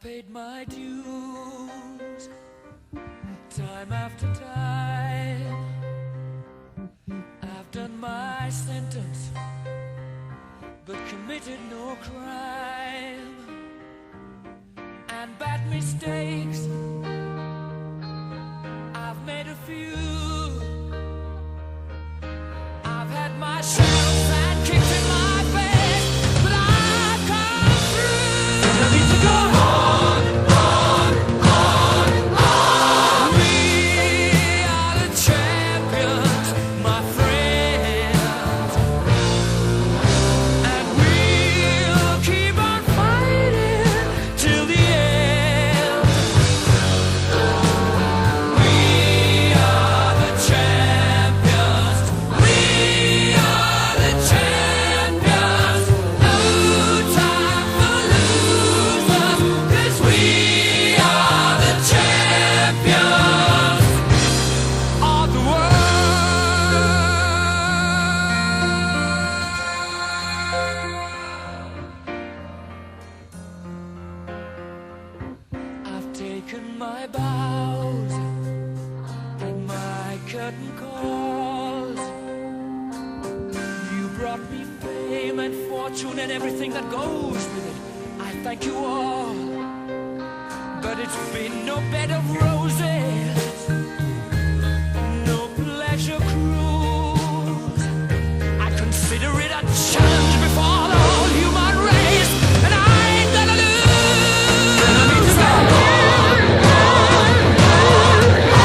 paid my dues time after time. I've done my sentence, but committed no crime. And bad mistakes, I've made a few. I've had my shadows and kicks in my face, but I've come through. I need to go on, on, on, on. We are the champions, my friends, and we'll keep on fighting till the end. We are the champions. We are the champions. No time for losers, 'cause we are the champions of the world. I've taken my bows and my curtain calls. You brought me fame and fortune and everything that goes with it. I thank you all, but it's been no bed of roses, no pleasure cruise. I consider it a challenge before the whole human race, and I ain't gonna lose. I need to go on, on, on, on.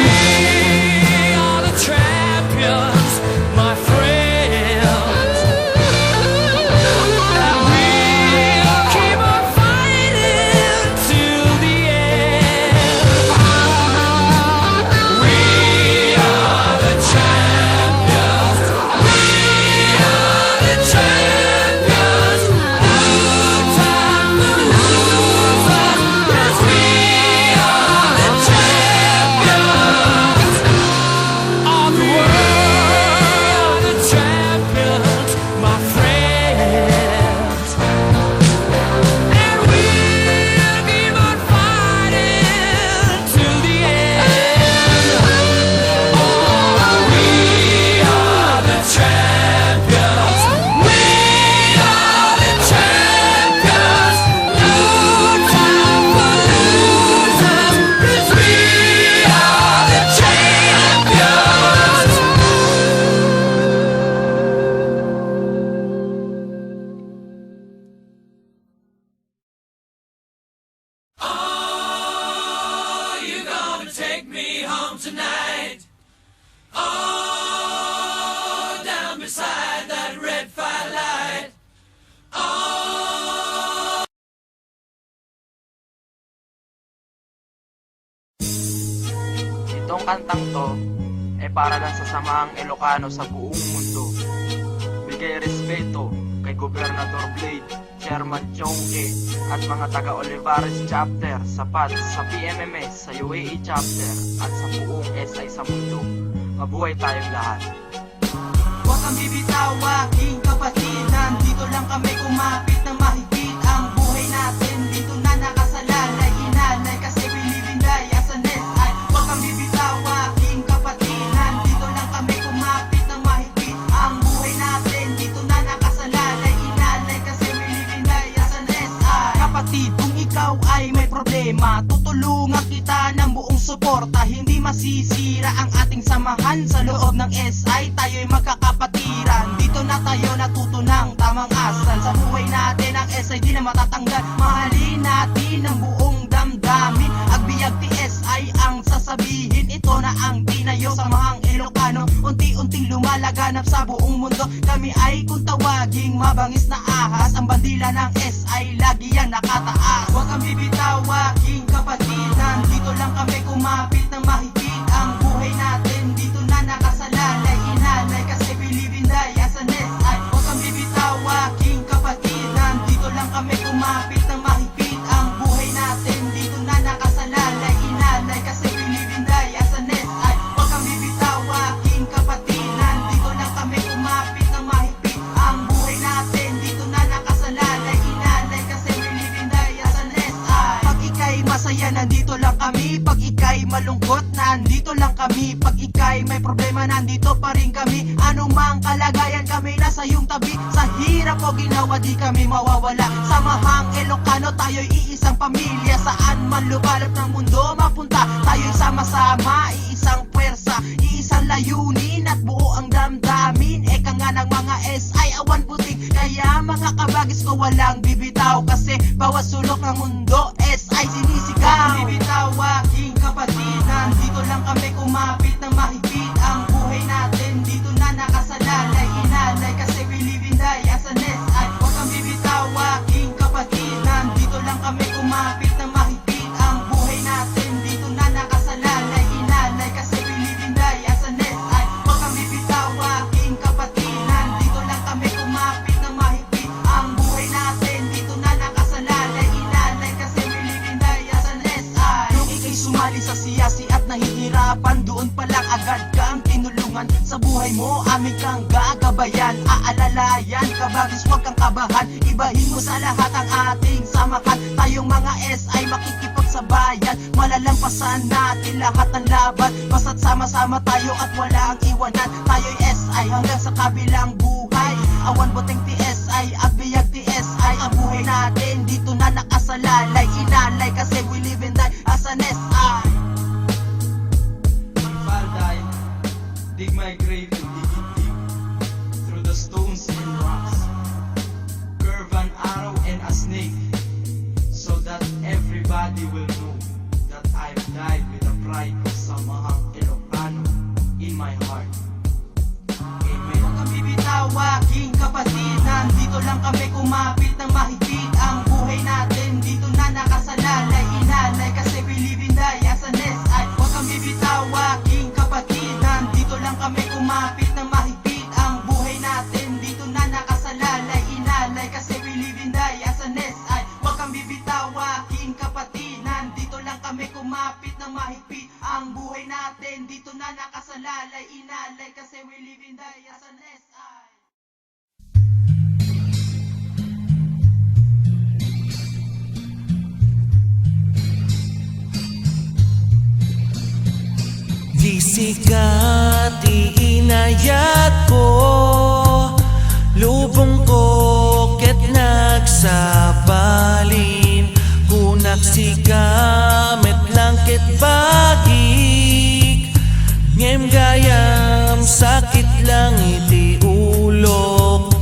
We are the champions, my friends, and we'll keep on fighting till the end. We are the champions. We are the champions. No time for losers, 'cause we are the champions of the world. The champions, my friends, and we'll keep on fighting till the end. Oh, we are the champions. We are the champions. No time for losers, 'cause we are the champions. Are you gonna take me home tonight? Oh, down beside that red firelight. Oh. Itong kantang to ay para lang sa samahang Ilocano sa buong mundo. Bigay respeto kay Gobernador Blade, Chairman Chongke at mga taga Olivares Chapter, sapat sa PMMS, sa UAE Chapter at sa buong SI sa mundo. Mabuhay tayong lahat. Huwag kang bibitaw, aking kapatid. Nandito lang kami kumapit ng mahigpit. Ang buhay natin dito na nakasalalay. Inalay kasi believe in die as an SI. Huwag kang bibitaw, aking kapatid. Nandito lang kami kumapit ng mahigpit. Ang buhay natin dito na nakasalalay. Inalay kasi believe in die as an SI. Kapatid, kung ikaw ay may problema, tutulungan kita ng buong suporta. Hindi masisira ang ating samahan sa loob ng SI. Tayo'y magkakapatiran. Dito na tayo natuto ng tamang asal. Sa buhay natin ang SI di na matatanggal. Mahalin natin ang buong damdamin. Agbiag TSI ang sasabihin. Ito na ang tinayo sa mahang Ilocano. Unti-unting lumalaganap sa buong mundo. Kami ay kung tawaging mabangis na ahas. Ang bandila ng SI lagi yan nakataas. Huwag kang bibitaw, aking kapatid. Nandito lang kami kumapit ng mahigpit. Ang buhay natin dito na nakasalalay. Inalay kasi believe in die as an SI. Huwag kang bibitaw, aking kapatid. Nandito lang kami kumapit ng mahigpit. Ang buhay natin dito na nakasalalay. Inalay kasi believe in die as an SI. Huwag kang bibitaw, aking kapatid. Nandito lang kami kumapit ng mahigpit. Ang buhay natin dito na nakasalalay. Inalay kasi believe in die as an SI. malungkot, nandito lang kami. Pag ika'y may problema, nandito pa rin kami. Anumang kalagayan, kami nasa iyong tabi. Sa hirap o ginawa, di kami mawawala. Samahang Ilocano, tayo'y iisang pamilya. Saan man lubalap ng mundo mapunta, tayo'y sama-sama, iisang pwersa, iisang layunin at buo ang damdamin. Eka nga ng mga SI, awan putik. Kaya mga kabagis ko walang bibitaw, kasi bawat sulok ng mundo SI sinisigaw. Bibitaw aking kapatid, nandito lang kami kumapit ng mahigpit. Ang buhay natin dito na nakasalalay, inalay kasi we live and die as an SI. Huwag kang bibitaw aking kapatid, nandito lang kami kumapit ng mahigpit. Ang buhay natin dito na nakasalalay, inalay kasi we live and die as an SI. Huwag kang bibitaw aking kapatid, nandito lang kami kumapit ng mahigpit. Ang buhay natin dito na nakasalalay, inalay kasi we live and die as an SI. Nung ika'y sumali sa siyasi at nahihirapan, doon pa lang agad kang tinulungan. Sa buhay mo, aming kang gagabayan. Aalalayan, kabagis huwag kang kabahan. Ibahin mo sa lahat ang ating samahan. Tayong mga SI makikipagsabayan. Malalampasan natin lahat ng laban. Basta't sama-sama tayo at wala ang iwanan. Tayo'y SI hanggang sa kabilang buhay. Awan boteng TSI, agbiyag TSI. Ang buhay natin dito na nakasalalay, inalay kasi we live and die as an SI. If I'll die, dig my grave and dig it deep, through the stones and rocks, curve an arrow and a snake, so that everybody will know that I've died with the pride of Samahang Ilocano in my heart. Amen. Huwag kang bibitaw aking kapatid, nandito lang kami kumapit ng mahigpit. Ang buhay natin dito na nakasalalay, inalay kasi we live and die as an SI. Huwag kang bibitaw aking kapatid, nandito lang kami kumapit ng mahigpit. Ang buhay natin dito na nakasalalay, inalay kasi we live and die as an SI. Huwag kang bibitaw aking kapatid, nandito lang kami kumapit ng mahigpit. Ang buhay natin dito na nakasalalay, inalay kasi we live and die as an SI. Di sikat iinayat ko, lubong ko ket nagsabalin. Kunak sigamet lang ket bagik, ngem gayam sakit lang iti ulok.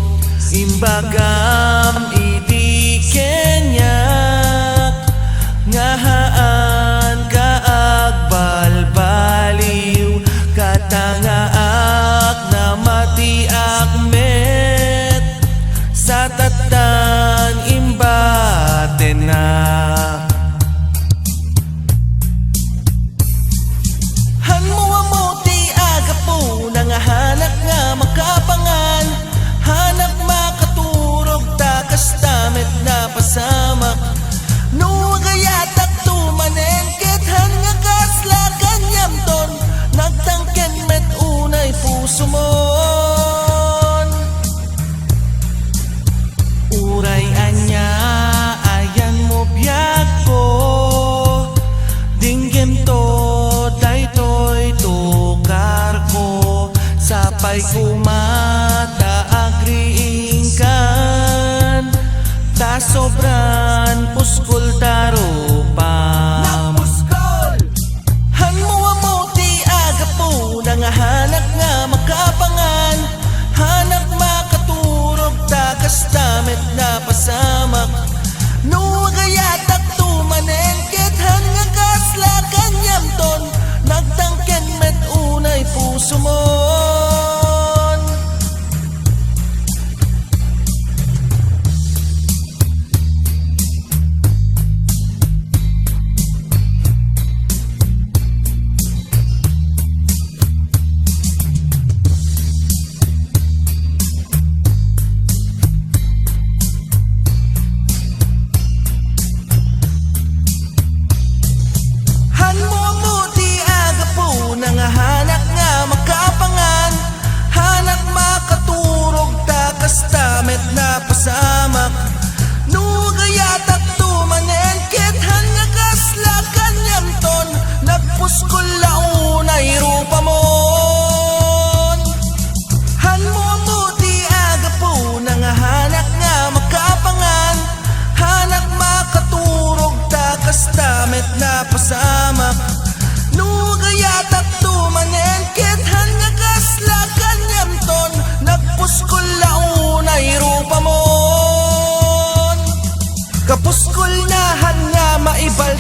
Imbagam iti kenyak, ngahaan kaagbalbaliw. Katangaak na matiak met, sa tatan imbaten na. Hanmo amuti aga po, nangahanak nga makapangan. Hanak makaturog takas tamet na pasamak. Nuagayatak tumanengket han nga kasla kanyamton. Nagtangken met unay puso mon. Uray anya ayan mo biyag ko, dinggem to daytoy tukar ko. Sapay kumata agriing kan, ta sobran puskol taropam. Hanmo amuti aga po, nangahanak nga makapangan. Hanak makaturog takas tamet na pasamak. Nuagayatak tumanengket han nga kasla kanyamton. Nagtangken met unay puso mon.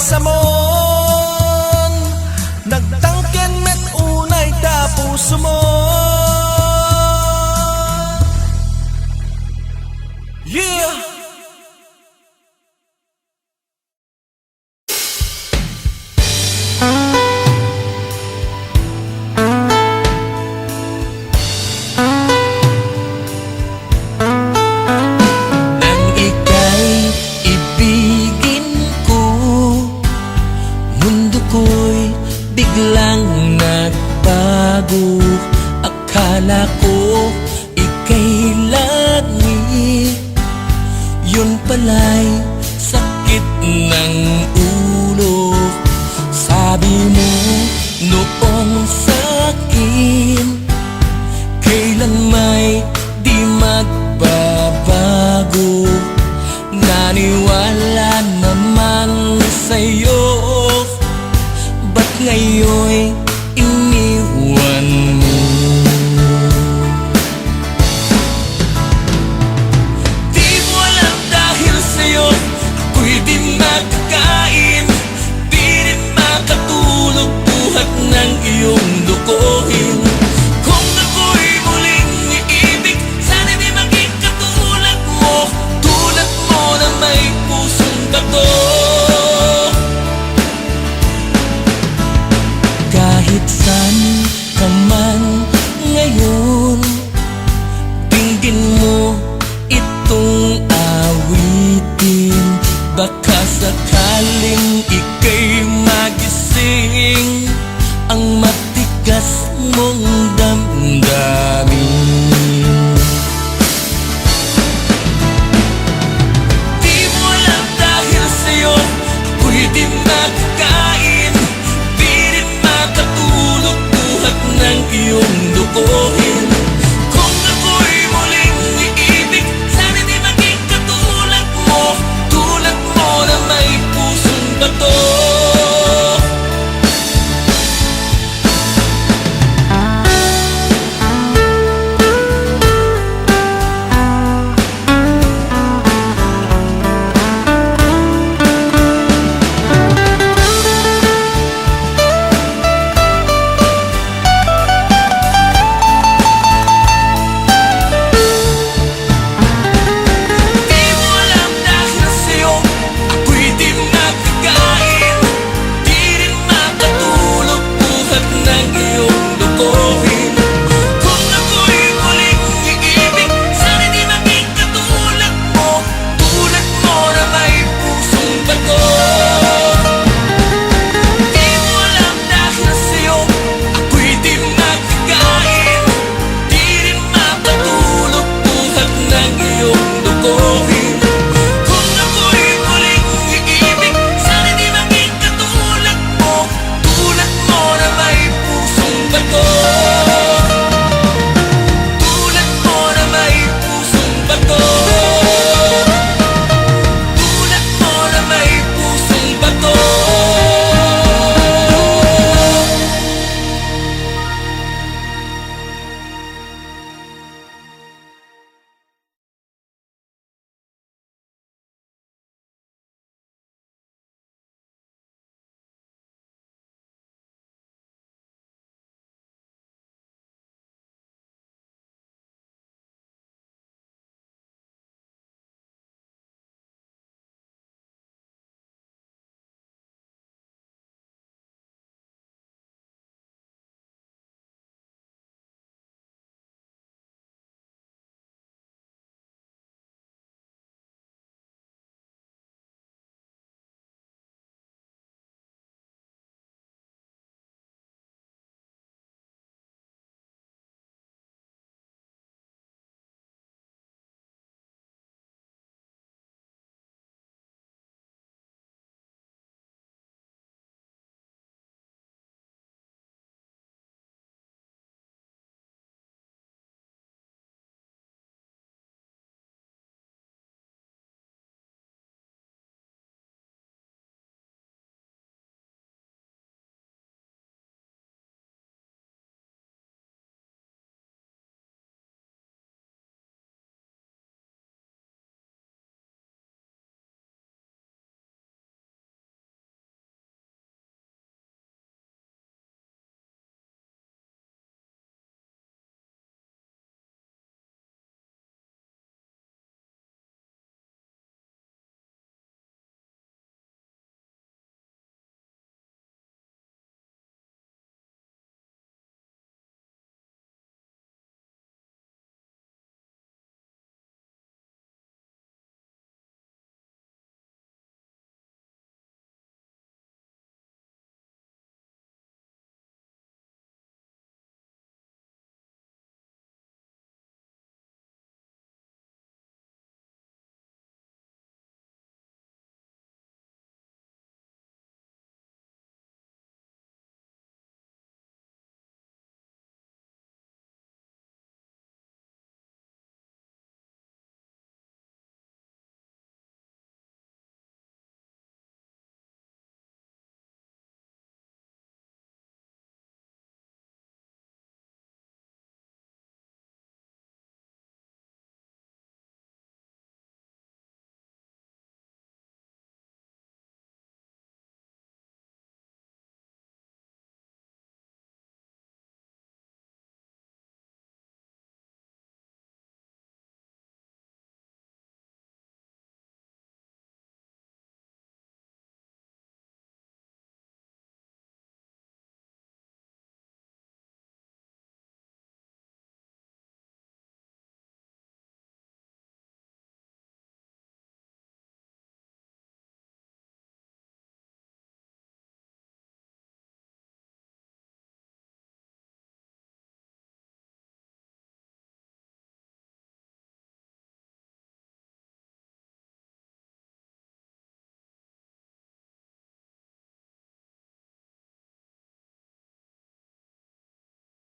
samon nagtangken met unay tapuso mo. Yeah! Nang ika'y ibigin ko, mundo ko'y biglang nagbago. Akala ko ika'y langit, yun pala'y sakit ng ulo. Sabi mo noong sa'kin, kailan may di magbabago. Naniwala naman sa'yo, ba't ngayon'y iniwan mo? Di mo alam dahil sa'yo ako'y di makakain, di rin makatulog buhat ng iyong lukuhin. Kung ako'y muling iibig, sana di maging katulad mo, tulad mo na may pusong bato. Kahit saan ka man ngayon, dinggin mo itong awitin. Baka sakaling ika'y magising, ang matigas mong